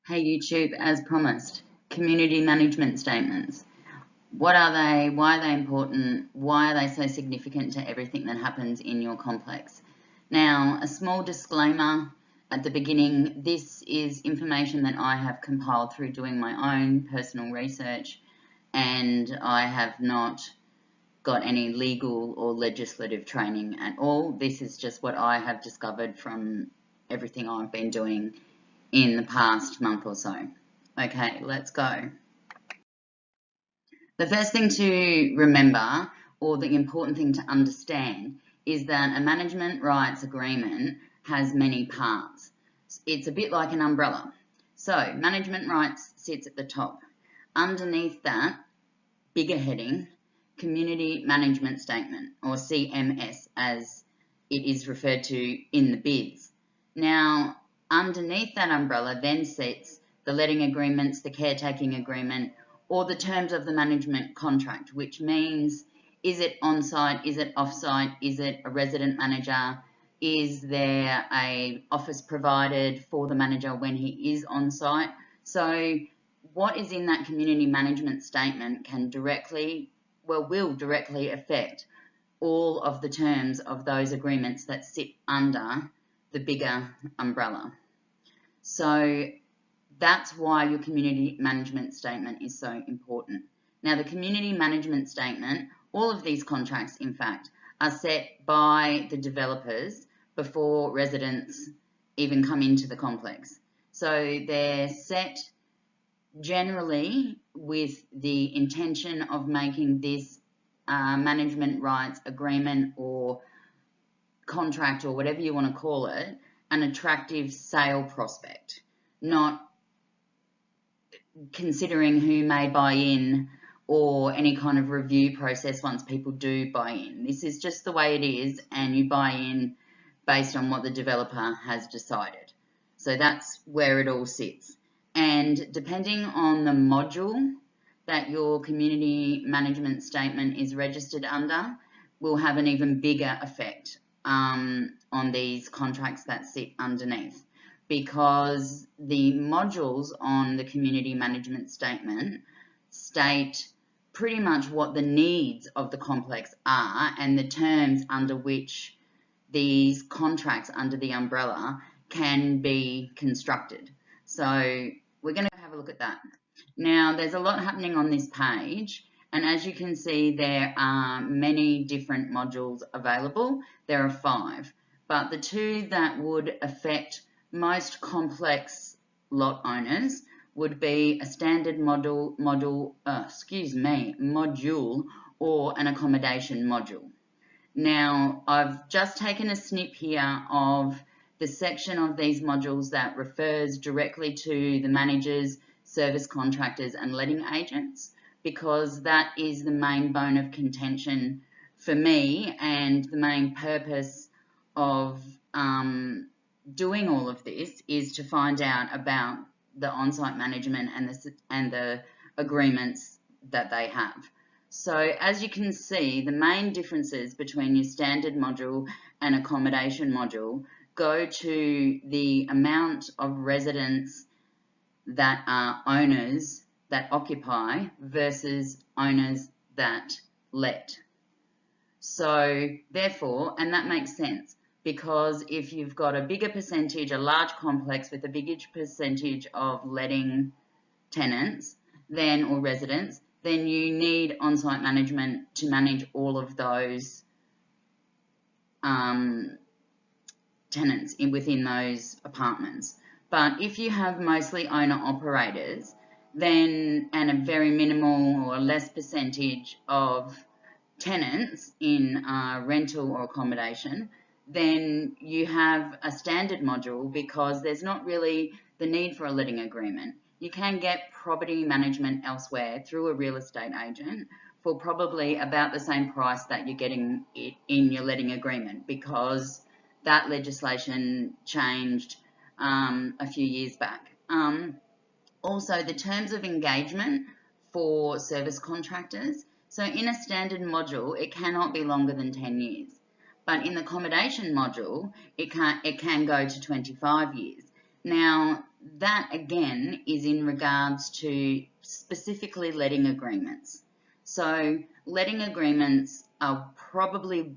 Hey YouTube, as promised, community management statements. What are they? Why are they important? Why are they so significant to everything that happens in your complex? Now, a small disclaimer at the beginning, this is information that I have compiled through doing my own personal research, and I have not got any legal or legislative training at all. This is just what I have discovered from everything I've been doing in the past month or so. Okay, let's go. The first thing to remember, or the important thing to understand, is that a management rights agreement has many parts. It's a bit like an umbrella. So management rights sits at the top. Underneath that, bigger heading, community management statement, or CMS as it is referred to in the bids. Now, underneath that umbrella then sits the letting agreements, the caretaking agreement, or the terms of the management contract, which means, is it on-site, is it off-site, is it a resident manager, is there a office provided for the manager when he is on-site? So what is in that community management statement can will directly affect all of the terms of those agreements that sit under the bigger umbrella. So that's why your community management statement is so important. Now, the community management statement, all of these contracts, in fact, are set by the developers before residents even come into the complex. So they're set generally with the intention of making this management rights agreement or contract or whatever you want to call it an attractive sale prospect, not considering who may buy in or any kind of review process once people do buy in. This is just the way it is, and you buy in based on what the developer has decided. So that's where it all sits. And depending on the module that your community management statement is registered under, will have an even bigger effect on these contracts that sit underneath, because the modules on the community management statement state pretty much what the needs of the complex are and the terms under which these contracts under the umbrella can be constructed. So we're going to have a look at that. Now, there's a lot happening on this page, and as you can see, there are many different modules available. There are 5, but the 2 that would affect most complex lot owners would be a standard module or an accommodation module. Now, I've just taken a snip here of the section of these modules that refers directly to the managers, service contractors and letting agents, because that is the main bone of contention for me, and the main purpose of doing all of this is to find out about the on-site management and the agreements that they have. So as you can see, the main differences between your standard module and accommodation module go to the amount of residents that are owners that occupy versus owners that let. So therefore, and that makes sense, because if you've got a bigger percentage, a large complex with a bigger percentage of letting tenants then or residents, then you need on-site management to manage all of those tenants within those apartments. But if you have mostly owner-operators, then and a very minimal or less percentage of tenants in rental or accommodation, then you have a standard module, because there's not really the need for a letting agreement. You can get property management elsewhere through a real estate agent for probably about the same price that you're getting it in your letting agreement, because that legislation changed a few years back. Also, the terms of engagement for service contractors. So in a standard module, it cannot be longer than 10 years. But in the accommodation module, it can go to 25 years. Now, that again is in regards to specifically letting agreements. So letting agreements are probably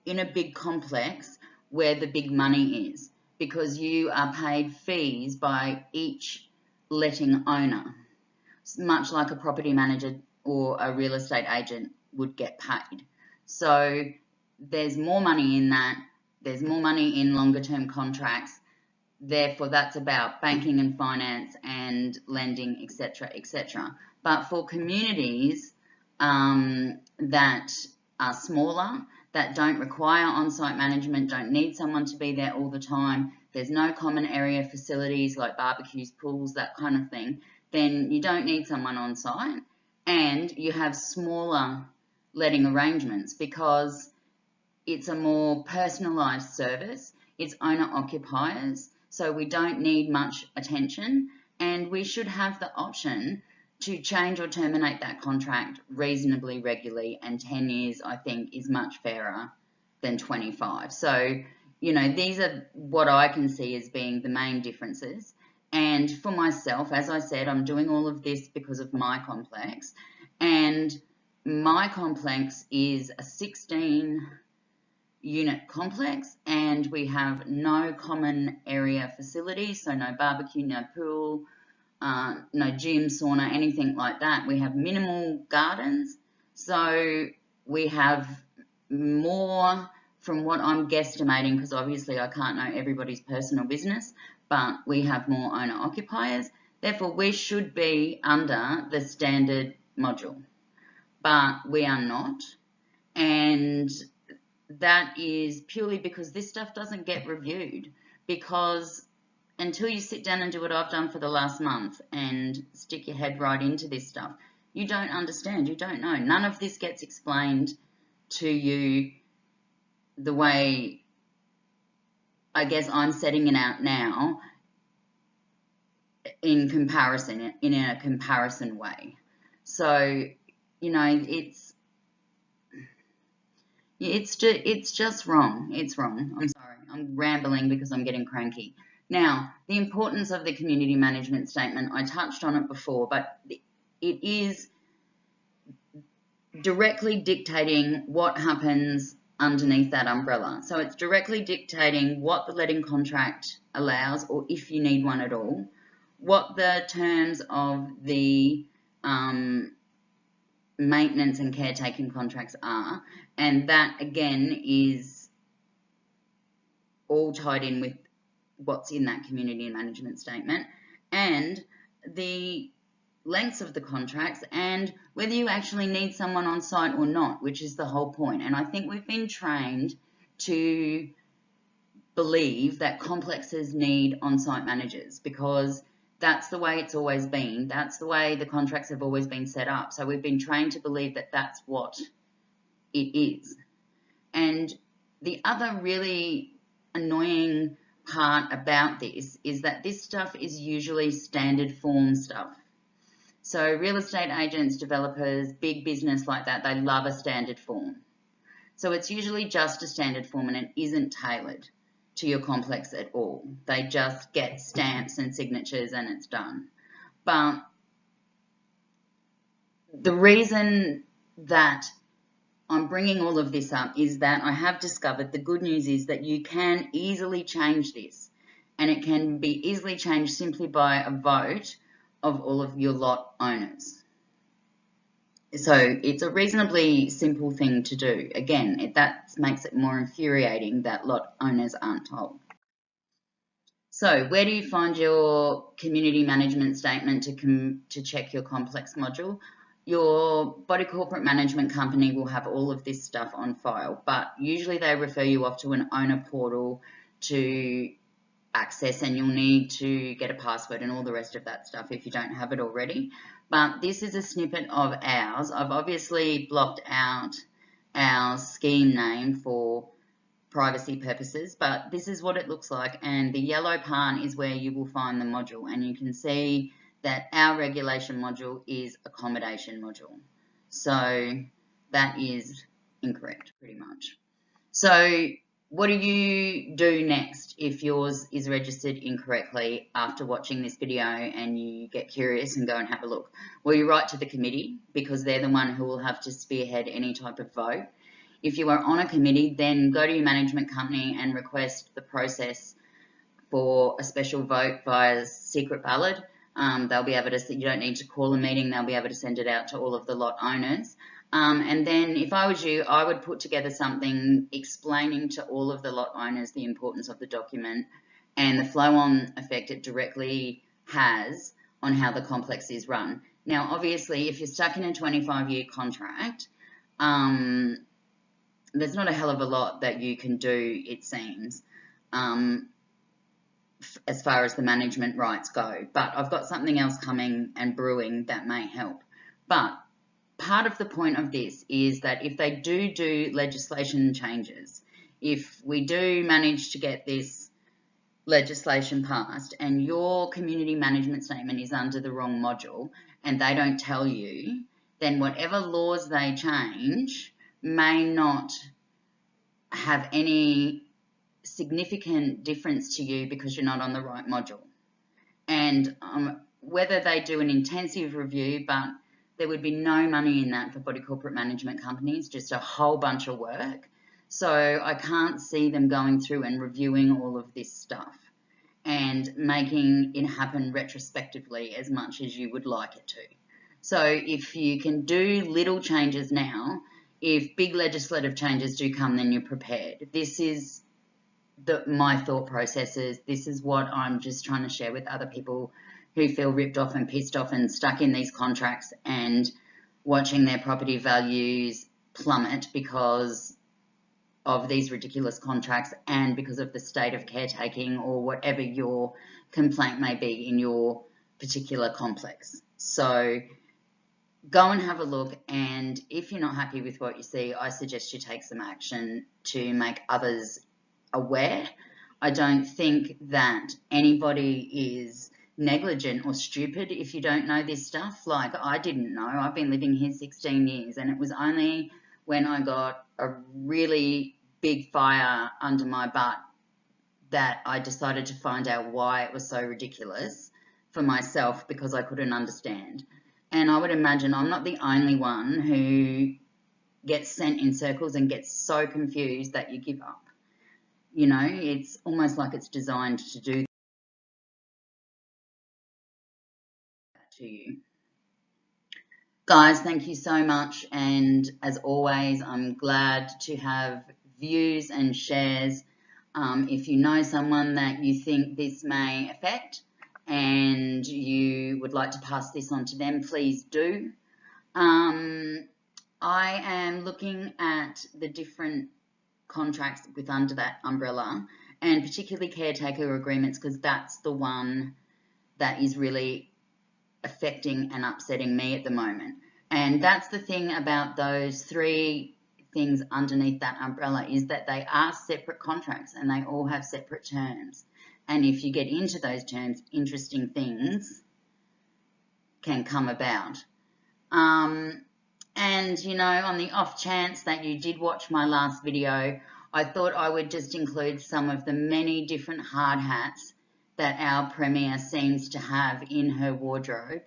in a big complex where the big money is, because you are paid fees by each letting owner, much like a property manager or a real estate agent would get paid. So there's more money in that, there's more money in longer term contracts, therefore that's about banking and finance and lending, etc., etc. But for communities that are smaller, that don't require on-site management, don't need someone to be there all the time, there's no common area facilities like barbecues, pools, that kind of thing, then you don't need someone on site, and you have smaller letting arrangements because it's a more personalised service, it's owner occupiers, so we don't need much attention, and we should have the option to change or terminate that contract reasonably regularly, and 10 years I think is much fairer than 25. So, you know, these are what I can see as being the main differences. And for myself, as I said, I'm doing all of this because of my complex, and my complex is a 16 unit complex, and we have no common area facilities, so no barbecue, no pool, no gym, sauna, anything like that. We have minimal gardens, so we have more, from what I'm guesstimating, because obviously I can't know everybody's personal business, but we have more owner occupiers, therefore we should be under the standard module, but we are not, and that is purely because this stuff doesn't get reviewed, because until you sit down and do what I've done for the last month and stick your head right into this stuff, you don't understand, you don't know. None of this gets explained to you the way I guess I'm setting it out now, in comparison, in a comparison way. So, you know, it's just wrong. It's wrong. I'm sorry. I'm rambling because I'm getting cranky. Now, the importance of the community management statement, I touched on it before, but it is directly dictating what happens underneath that umbrella. So it's directly dictating what the letting contract allows, or if you need one at all, what the terms of the maintenance and caretaking contracts are, and that again is all tied in with what's in that community management statement, and the lengths of the contracts, and whether you actually need someone on site or not, which is the whole point. And I think we've been trained to believe that complexes need on-site managers because that's the way it's always been. That's the way the contracts have always been set up. So we've been trained to believe that that's what it is. And the other really annoying part about this is that this stuff is usually standard form stuff. So real estate agents, developers, big business like that, they love a standard form. So it's usually just a standard form, and it isn't tailored to your complex at all. They just get stamps and signatures and it's done. But the reason that I'm bringing all of this up is that I have discovered the good news is that you can easily change this, and it can be easily changed simply by a vote of all of your lot owners. So it's a reasonably simple thing to do. Again, that makes it more infuriating that lot owners aren't told. So where do you find your community management statement to check your complex module? Your body corporate management company will have all of this stuff on file, but usually they refer you off to an owner portal to access, and you'll need to get a password and all the rest of that stuff if you don't have it already. But this is a snippet of ours. I've obviously blocked out our scheme name for privacy purposes, but this is what it looks like, and the yellow part is where you will find the module, and you can see that our regulation module is accommodation module. So that is incorrect pretty much. So What do you do next if yours is registered incorrectly after watching this video and you get curious and go and have a look? Well, you write to the committee because they're the one who will have to spearhead any type of vote. If you are on a committee, then go to your management company and request the process for a special vote via secret ballot. They'll be able to, you don't need to call a meeting, they'll be able to send it out to all of the lot owners. And then if I was you, I would put together something explaining to all of the lot owners the importance of the document and the flow-on effect it directly has on how the complex is run. Now, obviously, if you're stuck in a 25-year contract, there's not a hell of a lot that you can do, it seems, as far as the management rights go. But I've got something else coming and brewing that may help. But part of the point of this is that if they do legislation changes, if we do manage to get this legislation passed and your community management statement is under the wrong module and they don't tell you, then whatever laws they change may not have any significant difference to you because you're not on the right module. And whether they do an intensive review, but there would be no money in that for body corporate management companies, just a whole bunch of work. So I can't see them going through and reviewing all of this stuff and making it happen retrospectively as much as you would like it to. So if you can do little changes now, if big legislative changes do come, then you're prepared. This is my thought processes. This is what I'm just trying to share with other people who feel ripped off and pissed off and stuck in these contracts and watching their property values plummet because of these ridiculous contracts and because of the state of caretaking or whatever your complaint may be in your particular complex. So go and have a look, and if you're not happy with what you see, I suggest you take some action to make others aware. I don't think that anybody is negligent or stupid if you don't know this stuff. Like, I didn't know. I've been living here 16 years, and it was only when I got a really big fire under my butt that I decided to find out why it was so ridiculous for myself, because I couldn't understand. And I would imagine I'm not the only one who gets sent in circles and gets so confused that you give up. You know, it's almost like it's designed to do that to you. Guys, thank you so much. And as always, I'm glad to have views and shares. If you know someone that you think this may affect and you would like to pass this on to them, please do. I am looking at the different contracts with under that umbrella, and particularly caretaker agreements, because that's the one that is really affecting and upsetting me at the moment. And that's the thing about those three things underneath that umbrella, is that they are separate contracts and they all have separate terms. And if you get into those terms, interesting things can come about. And, you know, on the off chance that you did watch my last video, I thought I would just include some of the many different hard hats that our Premier seems to have in her wardrobe,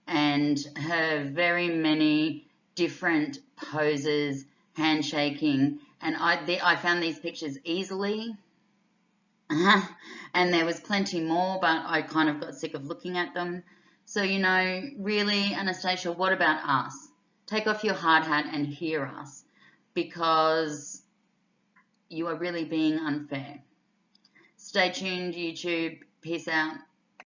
and her very many different poses, handshaking, and I found these pictures easily. And there was plenty more, but I kind of got sick of looking at them. So, you know, really, Anastasia, what about us? Take off your hard hat and hear us, because you are really being unfair. Stay tuned, YouTube. Peace out.